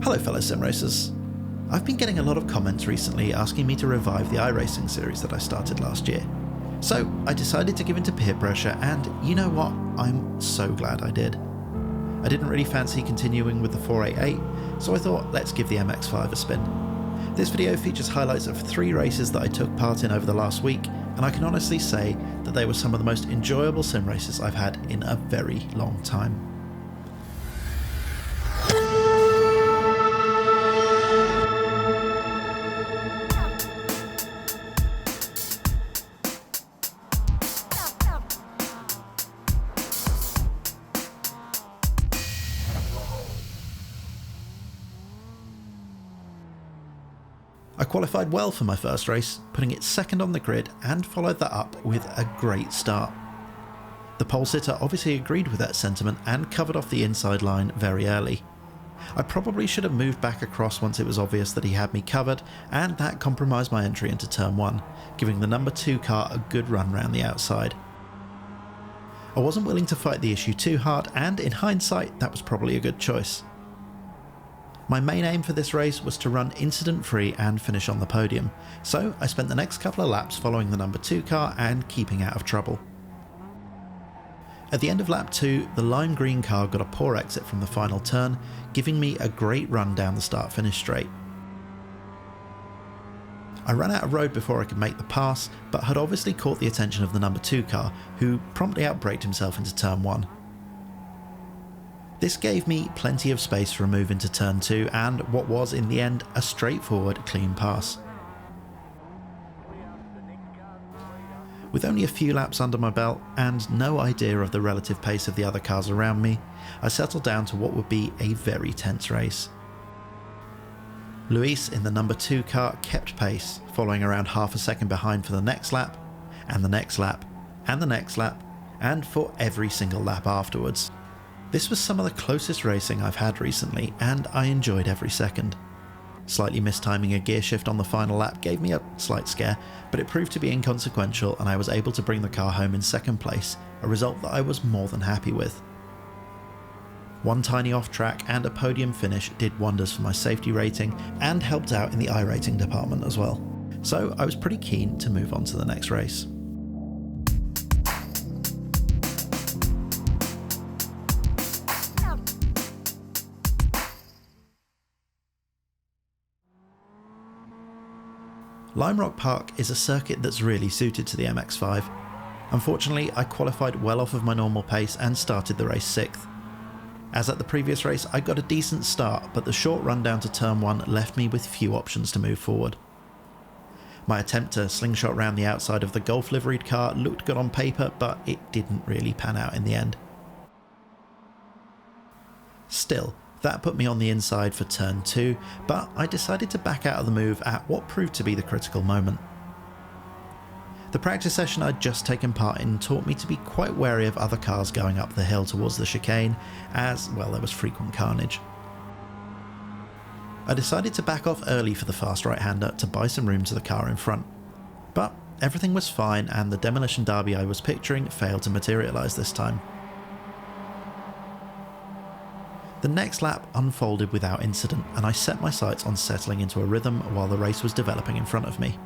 Hello fellow sim racers. I've been getting a lot of comments recently asking me to revive the iRacing series that I started last year. So I decided to give into peer pressure, and you know what? I'm so glad I did. I didn't really fancy continuing with the 488, so I thought let's give the MX-5 a spin. This video features highlights of 3 races that I took part in over the last week, and I can honestly say that they were some of the most enjoyable sim races I've had in a very long time. I qualified well for my first race, putting it second on the grid, and followed that up with a great start. The pole sitter obviously agreed with that sentiment and covered off the inside line very early. I probably should have moved back across once it was obvious that he had me covered, and that compromised my entry into turn 1, giving the number 2 car a good run round the outside. I wasn't willing to fight the issue too hard, and in hindsight that was probably a good choice. My main aim for this race was to run incident free and finish on the podium, so I spent the next couple of laps following the number 2 car and keeping out of trouble. At the end of lap 2, the lime green car got a poor exit from the final turn, giving me a great run down the start-finish straight. I ran out of road before I could make the pass, but had obviously caught the attention of the number 2 car, who promptly outbraked himself into turn 1. This gave me plenty of space for a move into turn 2 and what was in the end a straightforward clean pass. With only a few laps under my belt and no idea of the relative pace of the other cars around me, I settled down to what would be a very tense race. Luis in the number 2 car kept pace, following around half a second behind for the next lap, and the next lap, and the next lap, and for every single lap afterwards. This was some of the closest racing I've had recently, and I enjoyed every second. Slightly mistiming a gear shift on the final lap gave me a slight scare, but it proved to be inconsequential and I was able to bring the car home in second place, a result that I was more than happy with. One tiny off track and a podium finish did wonders for my safety rating and helped out in the iRacing department as well, so I was pretty keen to move on to the next race. Lime Rock Park is a circuit that's really suited to the MX-5. Unfortunately, I qualified well off of my normal pace and started the race 6th. As at the previous race, I got a decent start, but the short run down to turn 1 left me with few options to move forward. My attempt to slingshot round the outside of the Golf liveried car looked good on paper, but it didn't really pan out in the end. Still, that put me on the inside for turn 2, but I decided to back out of the move at what proved to be the critical moment. The practice session I'd just taken part in taught me to be quite wary of other cars going up the hill towards the chicane, as, well, there was frequent carnage. I decided to back off early for the fast right-hander to buy some room to the car in front. But everything was fine and the demolition derby I was picturing failed to materialise this time. The next lap unfolded without incident, and I set my sights on settling into a rhythm while the race was developing in front of me.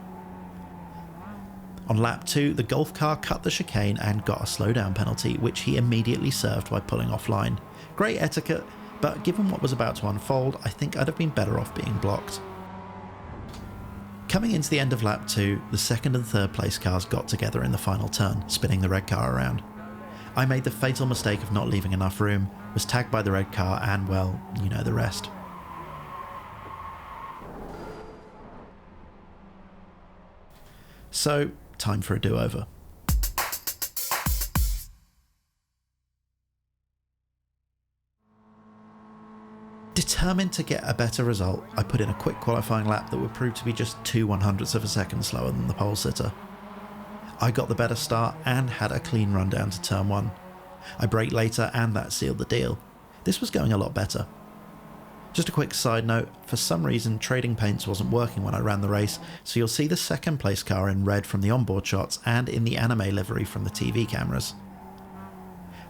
On lap 2, the Golf car cut the chicane and got a slowdown penalty, which he immediately served by pulling offline. Great etiquette, but given what was about to unfold, I think I'd have been better off being blocked. Coming into the end of lap 2, the second and third place cars got together in the final turn, spinning the red car around. I made the fatal mistake of not leaving enough room, was tagged by the red car, and well, you know the rest. So, time for a do-over. Determined to get a better result, I put in a quick qualifying lap that would prove to be just 2/100ths of a second slower than the pole sitter. I got the better start and had a clean run down to turn 1. I braked later and that sealed the deal. This was going a lot better. Just a quick side note, for some reason trading paints wasn't working when I ran the race, so you'll see the second place car in red from the onboard shots and in the anime livery from the TV cameras.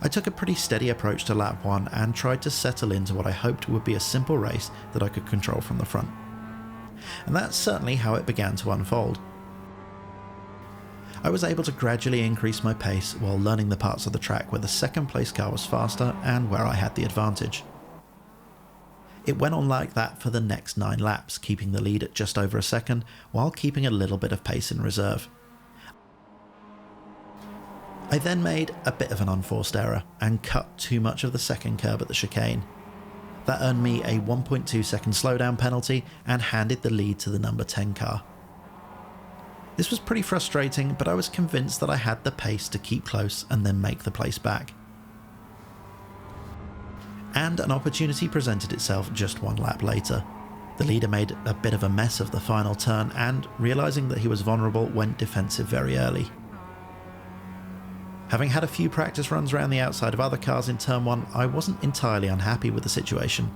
I took a pretty steady approach to lap 1 and tried to settle into what I hoped would be a simple race that I could control from the front. And that's certainly how it began to unfold. I was able to gradually increase my pace while learning the parts of the track where the second place car was faster and where I had the advantage. It went on like that for the next 9 laps, keeping the lead at just over a second while keeping a little bit of pace in reserve. I then made a bit of an unforced error and cut too much of the second curb at the chicane. That earned me a 1.2 second slowdown penalty and handed the lead to the number 10 car. This was pretty frustrating, but I was convinced that I had the pace to keep close and then make the place back. And an opportunity presented itself just 1 lap later. The leader made a bit of a mess of the final turn and, realising that he was vulnerable, went defensive very early. Having had a few practice runs around the outside of other cars in turn 1, I wasn't entirely unhappy with the situation.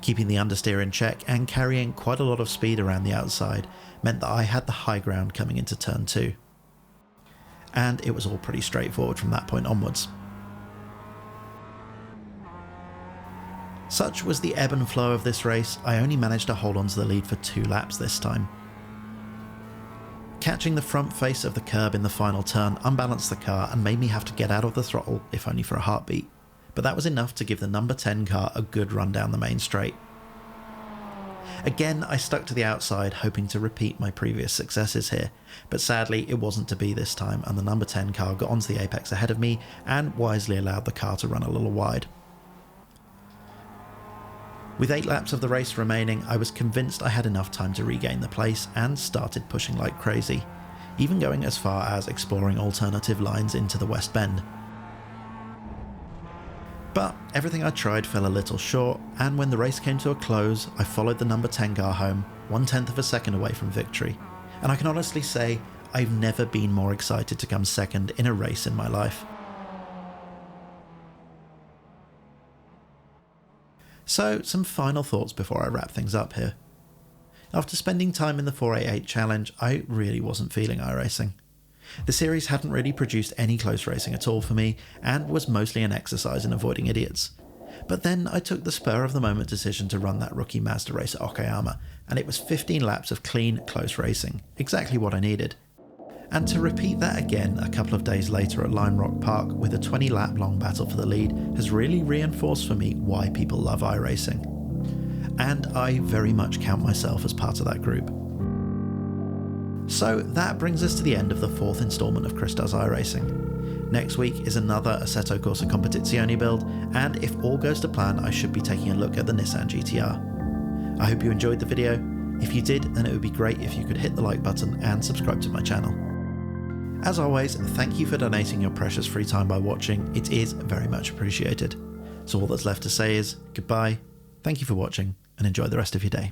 Keeping the understeer in check and carrying quite a lot of speed around the outside meant that I had the high ground coming into turn 2. And it was all pretty straightforward from that point onwards. Such was the ebb and flow of this race, I only managed to hold on to the lead for 2 laps this time. Catching the front face of the curb in the final turn unbalanced the car and made me have to get out of the throttle, if only for a heartbeat, but that was enough to give the number 10 car a good run down the main straight. Again, I stuck to the outside, hoping to repeat my previous successes here, but sadly it wasn't to be this time, and the number 10 car got onto the apex ahead of me and wisely allowed the car to run a little wide. With 8 laps of the race remaining, I was convinced I had enough time to regain the place and started pushing like crazy, even going as far as exploring alternative lines into the West Bend. But everything I tried fell a little short, and when the race came to a close, I followed the number 10 car home, 1/10 of a second away from victory, and I can honestly say I've never been more excited to come second in a race in my life. So, some final thoughts before I wrap things up here. After spending time in the 488 challenge, I really wasn't feeling iRacing. The series hadn't really produced any close racing at all for me, and was mostly an exercise in avoiding idiots. But then I took the spur of the moment decision to run that Rookie Mazda race at Okayama, and it was 15 laps of clean, close racing, exactly what I needed. And to repeat that again a couple of days later at Lime Rock Park with a 20-lap long battle for the lead has really reinforced for me why people love iRacing. And I very much count myself as part of that group. So that brings us to the end of the 4th instalment of Chris Does iRacing. Next week is another Assetto Corsa Competizione build, and if all goes to plan, I should be taking a look at the Nissan GTR. I hope you enjoyed the video. If you did, then it would be great if you could hit the like button and subscribe to my channel. As always, thank you for donating your precious free time by watching, it is very much appreciated. So all that's left to say is goodbye, thank you for watching, and enjoy the rest of your day.